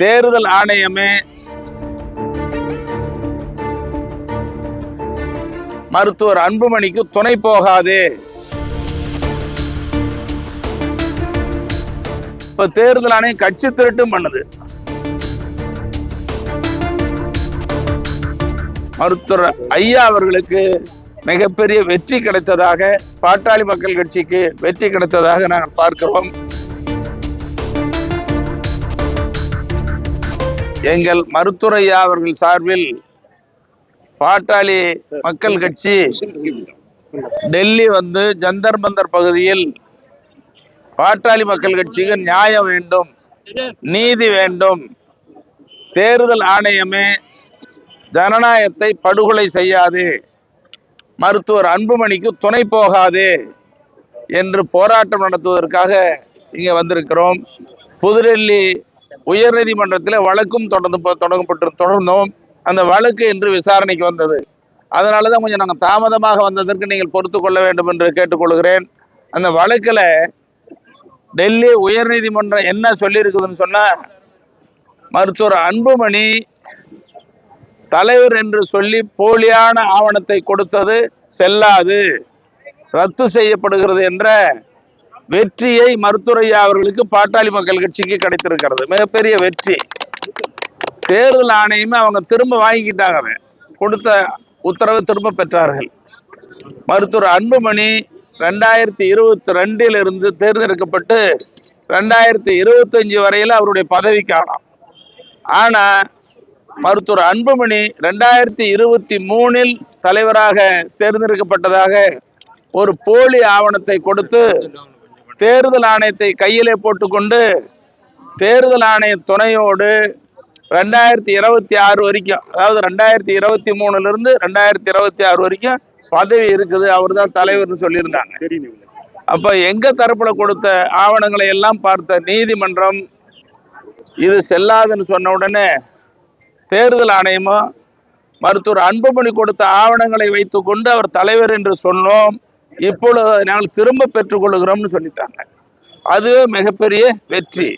தேர்தல் ஆணையமே மருத்துவர் அன்புமணிக்கு துணை போகாது. இப்ப தேர்தல் ஆணையம் கட்சி திருட்டும் பண்ணுது. மருத்துவர் ஐயா அவர்களுக்கு மிகப்பெரிய வெற்றி கிடைத்ததாக, பாட்டாளி மக்கள் கட்சிக்கு வெற்றி கிடைத்ததாக நாங்கள் பார்க்கிறோம். எங்கள் மருத்துவர் ஐயா அவர்கள் சார்பில் பாட்டாளி மக்கள் கட்சி டெல்லி வந்து ஜந்தர் மந்தர் பகுதியில் பாட்டாளி மக்கள் கட்சிக்கு நியாயம் வேண்டும், நீதி வேண்டும், தேர்தல் ஆணையமே ஜனநாயகத்தை படுகொலை செய்யாது, மருத்துவர் அன்புமணிக்கு துணை போகாது என்று போராட்டம் நடத்துவதற்காக இங்கே வந்திருக்கிறோம். புதுடெல்லி உயர்நீதிமன்றத்தில் வழக்கும் தொடர்ந்தோம். அந்த வழக்கு இன்று விசாரணைக்கு வந்தது. அதனாலதான் கொஞ்சம் நாங்கள் தாமதமாக வந்ததற்கு நீங்கள் பொறுத்து கொள்ள வேண்டும் என்று கேட்டுக்கொள்கிறேன். அந்த வழக்கில் டெல்லி உயர்நீதிமன்றம் என்ன சொல்லியிருக்குதுன்னு சொன்னா, மருத்துவர் அன்புமணி தலைவர் என்று சொல்லி போலியான ஆவணத்தை கொடுத்தது செல்லாது, ரத்து செய்யப்படுகிறது என்ற வெற்றியை மருத்துவர் ஐயா அவர்களுக்கு பாட்டாளி மக்கள் கட்சிக்கு கிடைத்திருக்கிறது. மிகப்பெரிய வெற்றி. தேர்தல் ஆணையமே அவங்க திரும்ப வாங்கிக்கிட்டாங்க, கொடுத்த உத்தரவை திரும்ப பெற்றார்கள். மருத்துவர் அன்புமணி 2022 இருந்து தேர்ந்தெடுக்கப்பட்டு 2025 வரையில் அவருடைய பதவி காணாம். ஆனா மருத்துவர் அன்புமணி 2023 தலைவராக தேர்ந்தெடுக்கப்பட்டதாக ஒரு போலி ஆவணத்தை கொடுத்து தேர்தல் ஆணையத்தை கையிலே போட்டுக்கொண்டு தேர்தல் ஆணைய துணையோடு 2026 வரைக்கும், அதாவது 2023 இருந்து 2026 வரைக்கும் பதவி இருக்குது, அவர் தான் தலைவர்னு சொல்லியிருந்தாங்க. அப்ப எங்க தரப்புல கொடுத்த ஆவணங்களை எல்லாம் பார்த்த நீதிமன்றம் இது செல்லாதுன்னு சொன்ன உடனே தேர்தல் ஆணையமும் மருத்துவர் அன்புமணி கொடுத்த ஆவணங்களை வைத்துக் கொண்டு அவர் தலைவர் என்று சொன்னோம், இப்பொழுது நாங்கள் திரும்ப பெற்றுக் கொள்கிறோம்னு சொல்லிட்டாங்க. அதுவே மிகப்பெரிய வெற்றி.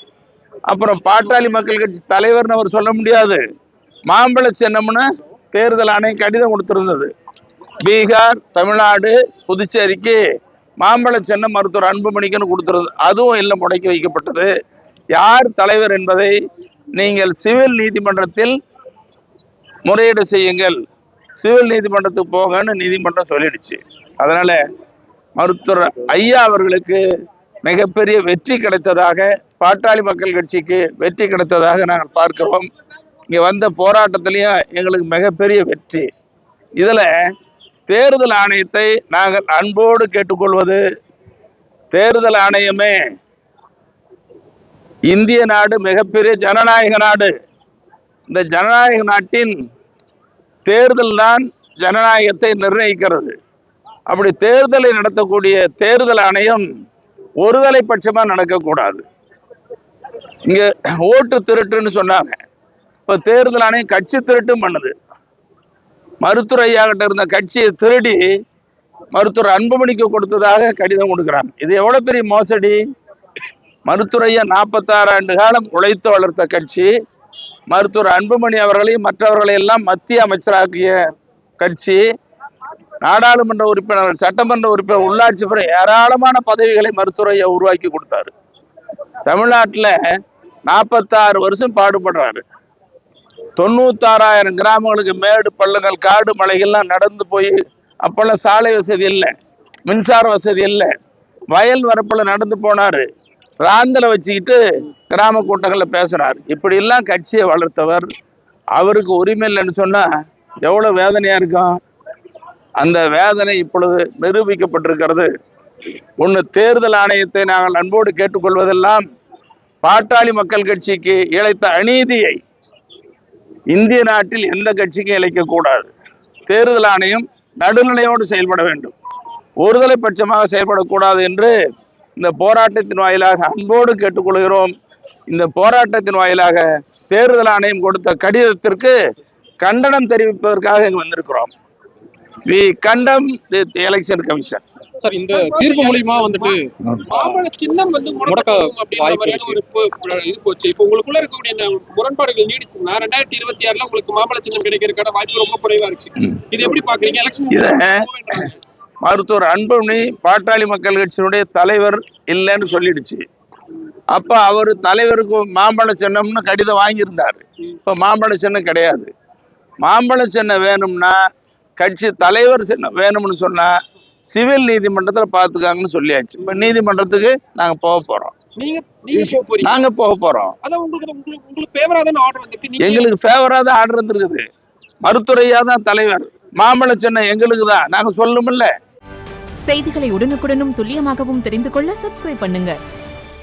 அப்புறம் பாட்டாளி மக்கள் கட்சி தலைவர்னு அவர் சொல்ல முடியாது, மாம்பழ சின்னம்னு தேர்தல் ஆணையம் கடிதம் கொடுத்திருந்தது. பீகார், தமிழ்நாடு, புதுச்சேரிக்கு மாம்பழ சின்னம் மருத்துவர் அன்புமணிக்குன்னு கொடுத்திருந்தது. அதுவும் இல்லை, முடக்கி வைக்கப்பட்டது. யார் தலைவர் என்பதை நீங்கள் சிவில் நீதிமன்றத்தில் முறையீடு செய்யுங்கள், சிவில் நீதிமன்றத்துக்கு போங்கன்னு நீதிமன்றம் சொல்லிடுச்சு. அதனால மருத்துவர் ஐயா அவர்களுக்கு மிகப்பெரிய வெற்றி கிடைத்ததாக, பாட்டாளி மக்கள் கட்சிக்கு வெற்றி கிடைத்ததாக நாங்கள் பார்க்கிறோம். இங்க வந்த போராட்டத்திலையும் எங்களுக்கு மிகப்பெரிய வெற்றி. இதுல தேர்தல் ஆணையத்தை நாங்கள் அன்போடு கேட்டுக்கொள்வது, தேர்தல் ஆணையமே இந்திய நாடு மிகப்பெரிய ஜனநாயக நாடு. இந்த ஜனநாயக நாட்டின் தேர்தல் தான் ஜனநாயகத்தை நிர்ணயிக்கிறது. அப்படி தேர்தலை நடத்தக்கூடிய தேர்தல் ஆணையம் ஒருதலை பட்சமா நடக்கக்கூடாது. இங்க ஓட்டு திருட்டுன்னு சொன்னாங்க, இப்ப தேர்தல் ஆணையம் கட்சி திருட்டும் பண்ணுது. மருத்துவர் ஐயா கிட்ட இருந்த கட்சியை திருடி மருத்துவர் அன்புமணிக்கு கொடுத்ததாக கடிதம் கொடுக்குறாங்க. இது எவ்வளவு பெரிய மோசடி! மருத்துவர் ஐயா 46 ஆண்டு காலம் உழைத்து வளர்த்த கட்சி, மருத்துவர் அன்புமணி அவர்களையும் மற்றவர்களை எல்லாம் மத்திய அமைச்சராக்கிய கட்சி, நாடாளுமன்ற உறுப்பினர்கள், சட்டமன்ற உறுப்பினர், உள்ளாட்சி பிற ஏராளமான பதவிகளை மருத்துவர் ஐயா உருவாக்கி கொடுத்தாரு. தமிழ்நாட்டில் 46 வருஷம் பாடுபடுறாரு. 96,000 கிராமங்களுக்கு மேடு பள்ளங்கள் காடு மலைகள்லாம் நடந்து போய், அப்பெல்லாம் சாலை வசதி இல்லை, மின்சார வசதி இல்லை, வயல் வரப்புல நடந்து போனாரு, ராந்தல வச்சுக்கிட்டு கிராம கூட்டங்களில் பேசுறாரு. இப்படி எல்லாம் கட்சியை வளர்த்தவர். அவருக்கு உரிமை இல்லைன்னு சொன்னா எவ்வளவு வேதனையா இருக்கும். அந்த வேதனை இப்பொழுது நிரூபிக்கப்பட்டிருக்கிறது. ஒன்று, தேர்தல் ஆணையத்தை நாங்கள் அன்போடு கேட்டுக்கொள்வதெல்லாம் பாட்டாளி மக்கள் கட்சிக்கு இழைத்த அநீதியை இந்திய நாட்டில் எந்த கட்சிக்கும் இழைக்கக்கூடாது. தேர்தல் ஆணையம் நடுநிலையோடு செயல்பட வேண்டும், ஒருதலை பட்சமாக செயல்படக்கூடாது என்று இந்த போராட்டத்தின் வாயிலாக அன்போடு கேட்டுக்கொள்கிறோம். இந்த போராட்டத்தின் வாயிலாக தேர்தல் ஆணையம் கொடுத்த கடிதத்திற்கு கண்டனம் தெரிவிப்பதற்காக இங்கு வந்திருக்கிறோம். We condemn the election commission. Sir இந்த தீர்ப்பு மூலியமா வந்துட்டு மாம்பழ சின்னம் வந்து முடக்க அப்படிங்கிற ஒரு இது போச்சு. இப்போ உங்களுக்குள்ள இருக்கக்கூடிய இந்த முரண்பாடுகள் நீடிச்சுன்னா 2026ல உங்களுக்கு மாம்பழ சின்னம் கிடைக்கிறதுக்கான வாய்ப்பு ரொம்ப குறைவா இருக்கு. இது எப்படி பாக்குறீங்க? எலெக்ஷன் மருத்துவர் அன்புமணி பாட்டாளி மக்கள் கட்சியினுடைய தலைவர் இல்லைன்னு சொல்லிடுச்சு. அப்ப அவர் தலைவருக்கு மாம்பழ சின்னம்னு கடிதம் வாங்கியிருந்தாரு. இப்ப மாம்பழ சின்னம் கிடையாது. மாம்பழ சின்னம் வேணும்னா கட்சி தலைவர் சின்னம் வேணும்னு சொன்னா சிவில் நீதிமன்றத்துல பாத்துக்காங்கன்னு சொல்லியாச்சு. இப்ப நீதிமன்றத்துக்கு நாங்க போக போறோம். நாங்க போக போறோம். எங்களுக்கு ஃபேவரா தான் ஆர்டர் வந்துருக்குது. மருத்துவரையா தான் தலைவர். மாம்பழ சின்னம் எங்களுக்கு தான். நாங்க சொல்லணும்ல. செய்திகளை உடனுக்குடனும் துல்லியமாகவும் தெரிந்து கொள்ள சப்ஸ்கிரைப் பண்ணுங்க.